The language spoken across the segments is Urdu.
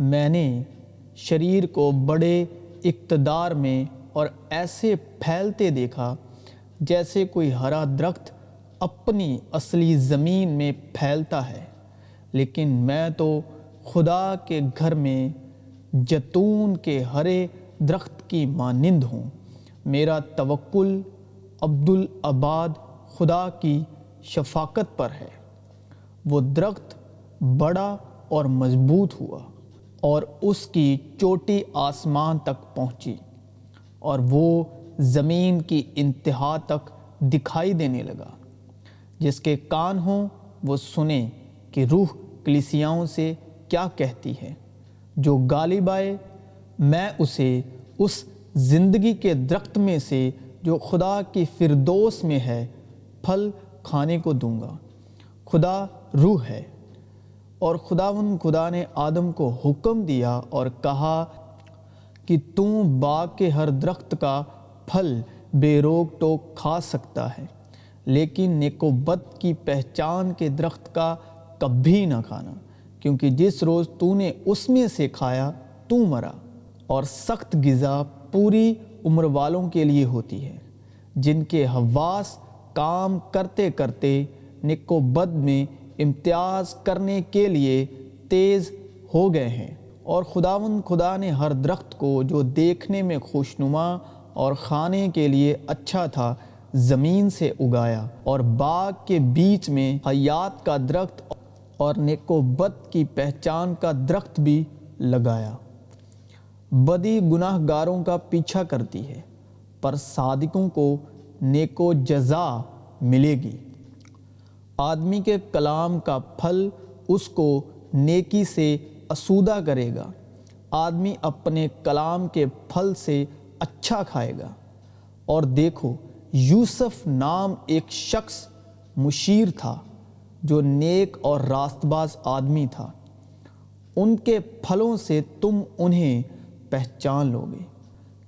میں نے شریر کو بڑے اقتدار میں اور ایسے پھیلتے دیکھا جیسے کوئی ہرا درخت اپنی اصلی زمین میں پھیلتا ہے، لیکن میں تو خدا کے گھر میں جتون کے ہرے درخت کی مانند ہوں۔ میرا توکل عبدالآباد خدا کی شفقت پر ہے۔ وہ درخت بڑا اور مضبوط ہوا اور اس کی چوٹی آسمان تک پہنچی، اور وہ زمین کی انتہا تک دکھائی دینے لگا۔ جس کے کان ہوں وہ سنیں کہ روح کلیسیاؤں سے کیا کہتی ہے۔ جو غالب آئے، میں اسے اس زندگی کے درخت میں سے جو خدا کی فردوس میں ہے پھل کھانے کو دوں گا۔ خدا روح ہے، اور خدا نے آدم کو حکم دیا اور کہا کہ تم باغ کے ہر درخت کا پھل بے روک ٹوک کھا سکتا ہے، لیکن نیک و بد کی پہچان کے درخت کا کبھی نہ کھانا، کیونکہ جس روز تو نے اس میں سے کھایا تو مرا۔ اور سخت غذا پوری عمر والوں کے لیے ہوتی ہے، جن کے حواس کام کرتے کرتے نیک و بد میں امتیاز کرنے کے لیے تیز ہو گئے ہیں۔ اور خدا نے ہر درخت کو جو دیکھنے میں خوشنما اور کھانے کے لیے اچھا تھا زمین سے اگایا، اور باغ کے بیچ میں حیات کا درخت اور نیک و بد کی پہچان کا درخت بھی لگایا۔ بدی گناہ گاروں کا پیچھا کرتی ہے، پر صادقوں کو نیک و جزا ملے گی۔ آدمی کے کلام کا پھل اس کو نیکی سے آسودہ کرے گا۔ آدمی اپنے کلام کے پھل سے اچھا کھائے گا۔ اور دیکھو، یوسف نام ایک شخص مشیر تھا جو نیک اور راست باز آدمی تھا۔ ان کے پھلوں سے تم انہیں پہچان لو گے۔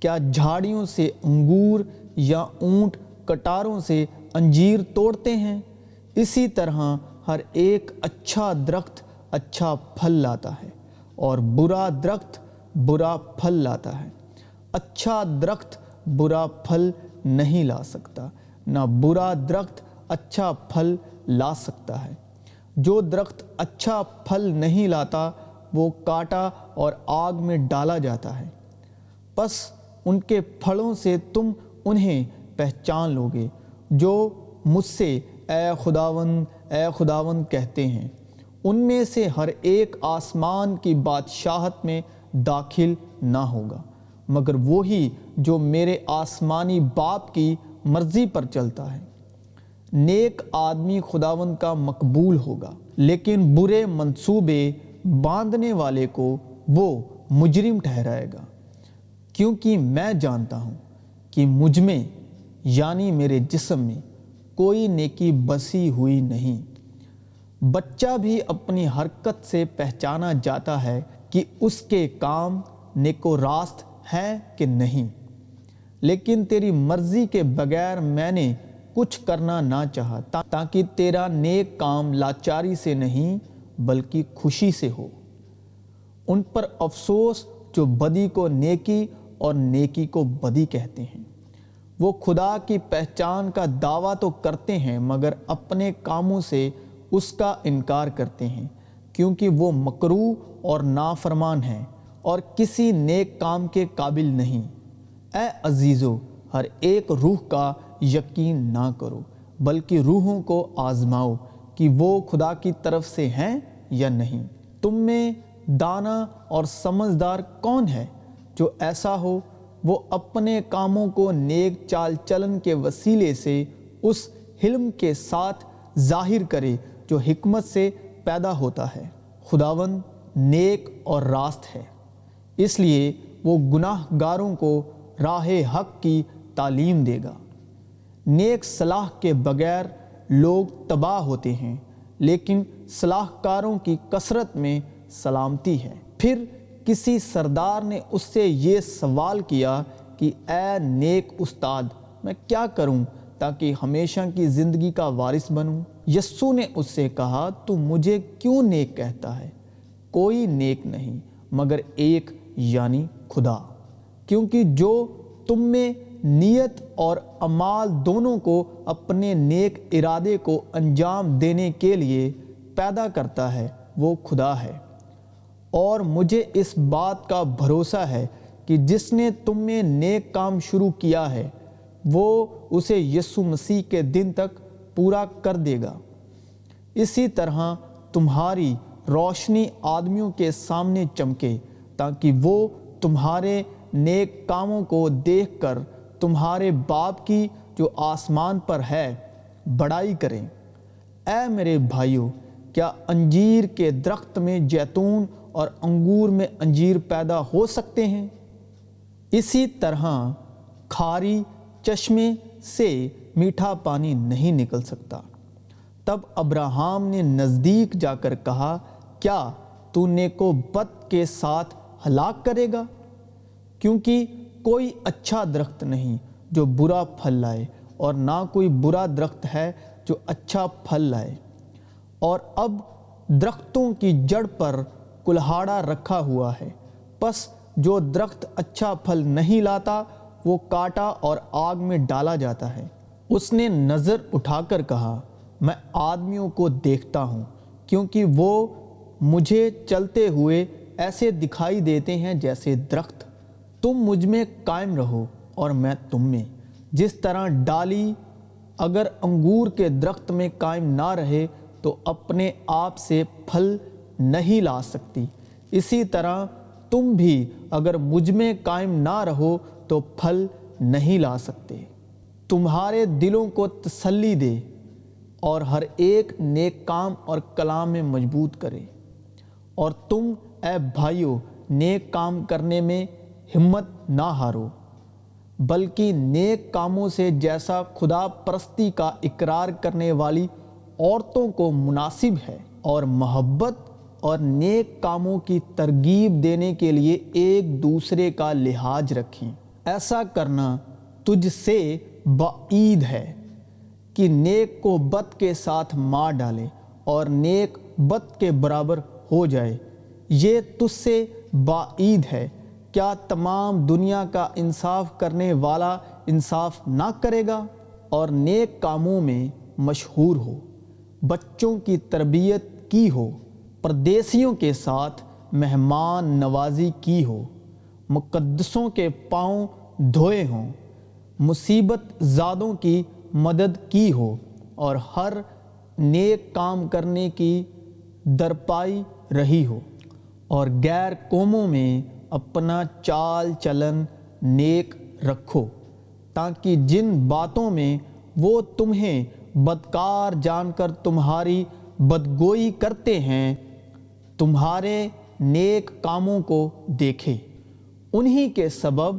کیا جھاڑیوں سے انگور یا اونٹ کٹاروں سے انجیر توڑتے ہیں؟ اسی طرح ہر ایک اچھا درخت اچھا پھل لاتا ہے، اور برا درخت برا پھل لاتا ہے۔ اچھا درخت برا پھل نہیں لا سکتا، نہ برا درخت اچھا پھل لا سکتا ہے۔ جو درخت اچھا پھل نہیں لاتا وہ کاٹا اور آگ میں ڈالا جاتا ہے۔ پس ان کے پھلوں سے تم انہیں پہچان لو گے۔ جو مجھ سے اے خداوند کہتے ہیں، ان میں سے ہر ایک آسمان کی بادشاہت میں داخل نہ ہوگا، مگر وہی جو میرے آسمانی باپ کی مرضی پر چلتا ہے۔ نیک آدمی خداوند کا مقبول ہوگا، لیکن برے منصوبے باندھنے والے کو وہ مجرم ٹھہرائے گا۔ کیونکہ میں جانتا ہوں کہ مجھ میں یعنی میرے جسم میں کوئی نیکی بسی ہوئی نہیں۔ بچہ بھی اپنی حرکت سے پہچانا جاتا ہے کہ اس کے کام نیک و راست ہیں کہ نہیں۔ لیکن تیری مرضی کے بغیر میں نے کچھ کرنا نہ چاہا، تاکہ تیرا نیک کام لاچاری سے نہیں بلکہ خوشی سے ہو۔ ان پر افسوس جو بدی کو نیکی اور نیکی کو بدی کہتے ہیں۔ وہ خدا کی پہچان کا دعویٰ تو کرتے ہیں، مگر اپنے کاموں سے اس کا انکار کرتے ہیں، کیونکہ وہ مکروہ اور نافرمان ہیں اور کسی نیک کام کے قابل نہیں۔ اے عزیزو، ہر ایک روح کا یقین نہ کرو، بلکہ روحوں کو آزماؤ کہ وہ خدا کی طرف سے ہیں یا نہیں۔ تم میں دانا اور سمجھدار کون ہے؟ جو ایسا ہو وہ اپنے کاموں کو نیک چال چلن کے وسیلے سے اس علم کے ساتھ ظاہر کرے جو حکمت سے پیدا ہوتا ہے۔ خداوند نیک اور راست ہے، اس لیے وہ گناہ گاروں کو راہ حق کی تعلیم دے گا۔ نیک صلاح کے بغیر لوگ تباہ ہوتے ہیں، لیکن صلاح کاروں کی کثرت میں سلامتی ہے۔ پھر کسی سردار نے اس سے یہ سوال کیا کہ اے نیک استاد، میں کیا کروں تاکہ ہمیشہ کی زندگی کا وارث بنوں؟ یسوع نے اس سے کہا، تو مجھے کیوں نیک کہتا ہے؟ کوئی نیک نہیں مگر ایک یعنی خدا، کیونکہ جو تم میں نیت اور اعمال دونوں کو اپنے نیک ارادے کو انجام دینے کے لیے پیدا کرتا ہے وہ خدا ہے۔ اور مجھے اس بات کا بھروسہ ہے کہ جس نے تم میں نیک کام شروع کیا ہے وہ اسے یسوع مسیح کے دن تک پورا کر دے گا۔ اسی طرح تمہاری روشنی آدمیوں کے سامنے چمکے تاکہ وہ تمہارے نیک کاموں کو دیکھ کر تمہارے باپ کی جو آسمان پر ہے بڑائی کریں۔ اے میرے بھائیو، کیا انجیر کے درخت میں زیتون اور انگور میں انجیر پیدا ہو سکتے ہیں؟ اسی طرح کھاری چشمے سے میٹھا پانی نہیں نکل سکتا۔ تب ابراہیم نے نزدیک جا کر کہا، کیا تو نیک و بد کے ساتھ ہلاک کرے گا؟ کیونکہ کوئی اچھا درخت نہیں جو برا پھل لائے، اور نہ کوئی برا درخت ہے جو اچھا پھل لائے۔ اور اب درختوں کی جڑ پر کلہاڑا رکھا ہوا ہے، پس جو درخت اچھا پھل نہیں لاتا وہ کاٹا اور آگ میں ڈالا جاتا ہے۔ اس نے نظر اٹھا کر کہا، میں آدمیوں کو دیکھتا ہوں، کیونکہ وہ مجھے چلتے ہوئے ایسے دکھائی دیتے ہیں جیسے درخت۔ تم مجھ میں قائم رہو اور میں تم میں۔ جس طرح ڈالی اگر انگور کے درخت میں قائم نہ رہے تو اپنے آپ سے پھل نہیں لا سکتی، اسی طرح تم بھی اگر مجھ میں قائم نہ رہو تو پھل نہیں لا سکتے۔ تمہارے دلوں کو تسلی دے اور ہر ایک نیک کام اور کلام میں مضبوط کرے۔ اور تم اے بھائیو نیک کام کرنے میں ہمت نہ ہارو، بلکہ نیک کاموں سے جیسا خدا پرستی کا اقرار کرنے والی عورتوں کو مناسب ہے، اور محبت اور نیک کاموں کی ترغیب دینے کے لیے ایک دوسرے کا لحاظ رکھیں۔ ایسا کرنا تجھ سے بعید ہے کہ نیک کو بد کے ساتھ مار ڈالے اور نیک بد کے برابر ہو جائے، یہ تجھ سے بعید ہے۔ کیا تمام دنیا کا انصاف کرنے والا انصاف نہ کرے گا؟ اور نیک کاموں میں مشہور ہو، بچوں کی تربیت کی ہو، پردیسیوں کے ساتھ مہمان نوازی کی ہو، مقدسوں کے پاؤں دھوئے ہوں، مصیبت زادوں کی مدد کی ہو، اور ہر نیک کام کرنے کی درپائی رہی ہو، اور غیر قوموں میں اپنا چال چلن نیک رکھو، تاکہ جن باتوں میں وہ تمہیں بدکار جان کر تمہاری بدگوئی کرتے ہیں تمہارے نیک کاموں کو دیکھے، انہی کے سبب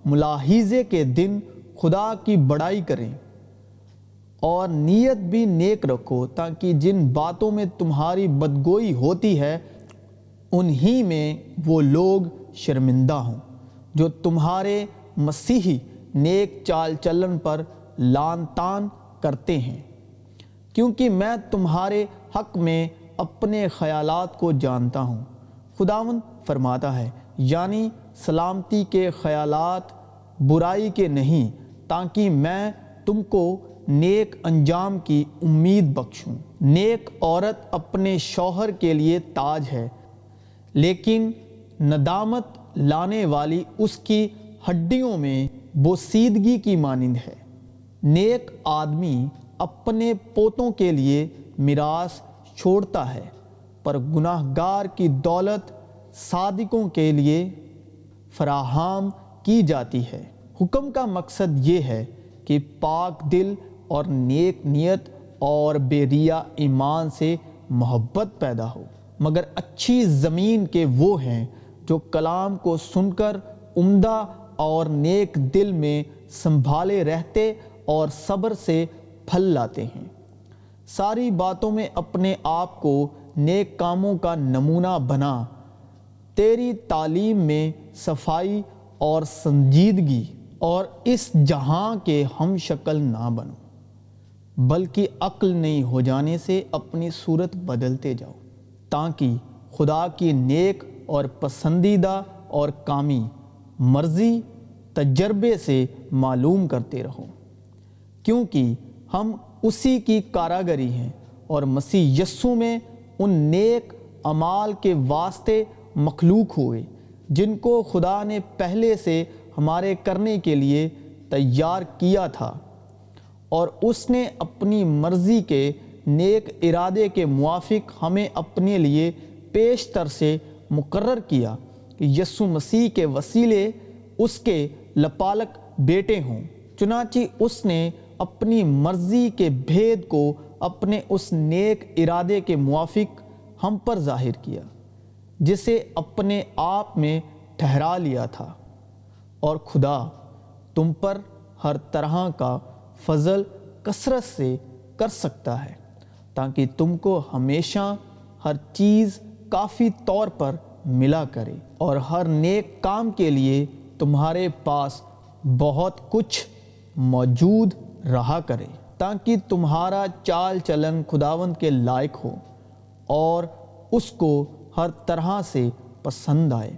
ملاحظے کے دن خدا کی بڑائی کریں۔ اور نیت بھی نیک رکھو تاکہ جن باتوں میں تمہاری بدگوئی ہوتی ہے انہی میں وہ لوگ شرمندہ ہوں جو تمہارے مسیحی نیک چال چلن پر لعن طعن کرتے ہیں، کیونکہ میں تمہارے حق میں اپنے خیالات کو جانتا ہوں، خداوند فرماتا ہے، یعنی سلامتی کے خیالات، برائی کے نہیں، تاکہ میں تم کو نیک انجام کی امید بخشوں۔ نیک عورت اپنے شوہر کے لیے تاج ہے، لیکن ندامت لانے والی اس کی ہڈیوں میں بوسیدگی کی مانند ہے۔ نیک آدمی اپنے پوتوں کے لیے میراث چھوڑتا ہے، پر گناہ گار کی دولت صادقوں کے لیے فراہم کی جاتی ہے۔ حکم کا مقصد یہ ہے کہ پاک دل اور نیک نیت اور بے ریا ایمان سے محبت پیدا ہو۔ مگر اچھی زمین کے وہ ہیں جو کلام کو سن کر عمدہ اور نیک دل میں سنبھالے رہتے اور صبر سے پھل لاتے ہیں۔ ساری باتوں میں اپنے آپ کو نیک کاموں کا نمونہ بنا، تیری تعلیم میں صفائی اور سنجیدگی، اور اس جہاں کے ہم شکل نہ بنو، بلکہ عقل نئی ہو جانے سے اپنی صورت بدلتے جاؤ، تاکہ خدا کی نیک اور پسندیدہ اور کامی مرضی تجربے سے معلوم کرتے رہو، کیونکہ ہم اسی کی کاراگری ہیں اور مسیح یسوع میں ان نیک اعمال کے واسطے مخلوق ہوئے جن کو خدا نے پہلے سے ہمارے کرنے کے لیے تیار کیا تھا، اور اس نے اپنی مرضی کے نیک ارادے کے موافق ہمیں اپنے لیے پیشتر سے مقرر کیا کہ یسوع مسیح کے وسیلے اس کے لپالک بیٹے ہوں۔ چنانچہ اس نے اپنی مرضی کے بھید کو اپنے اس نیک ارادے کے موافق ہم پر ظاہر کیا جسے اپنے آپ میں ٹھہرا لیا تھا، اور خدا تم پر ہر طرح کا فضل کثرت سے کر سکتا ہے تاکہ تم کو ہمیشہ ہر چیز کافی طور پر ملا کرے اور ہر نیک کام کے لیے تمہارے پاس بہت کچھ موجود رہا کرے، تاکہ تمہارا چال چلن خداوند کے لائق ہو اور اس کو ہر طرح سے پسند آئے،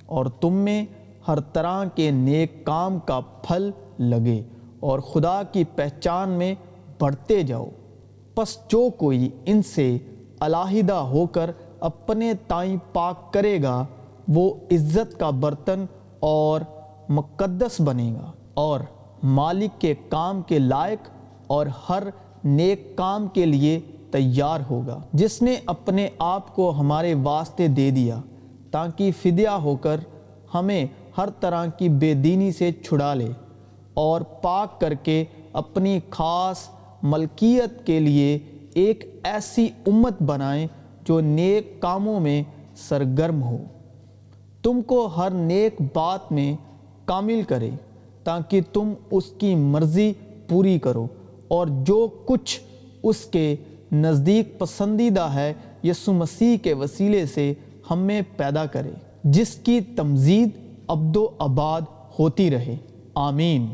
اور تم میں ہر طرح کے نیک کام کا پھل لگے اور خدا کی پہچان میں بڑھتے جاؤ۔ پس جو کوئی ان سے علیحدہ ہو کر اپنے تئیں پاک کرے گا وہ عزت کا برتن اور مقدس بنے گا اور مالک کے کام کے لائق اور ہر نیک کام کے لیے تیار ہوگا، جس نے اپنے آپ کو ہمارے واسطے دے دیا تاکہ فدیہ ہو کر ہمیں ہر طرح کی بے دینی سے چھڑا لے اور پاک کر کے اپنی خاص ملکیت کے لیے ایک ایسی امت بنائیں جو نیک کاموں میں سرگرم ہو، تم کو ہر نیک بات میں کامل کرے تاکہ تم اس کی مرضی پوری کرو اور جو کچھ اس کے نزدیک پسندیدہ ہے یسوع مسیح کے وسیلے سے ہم میں پیدا کرے، جس کی تمجید ابد و اباد ہوتی رہے، آمین۔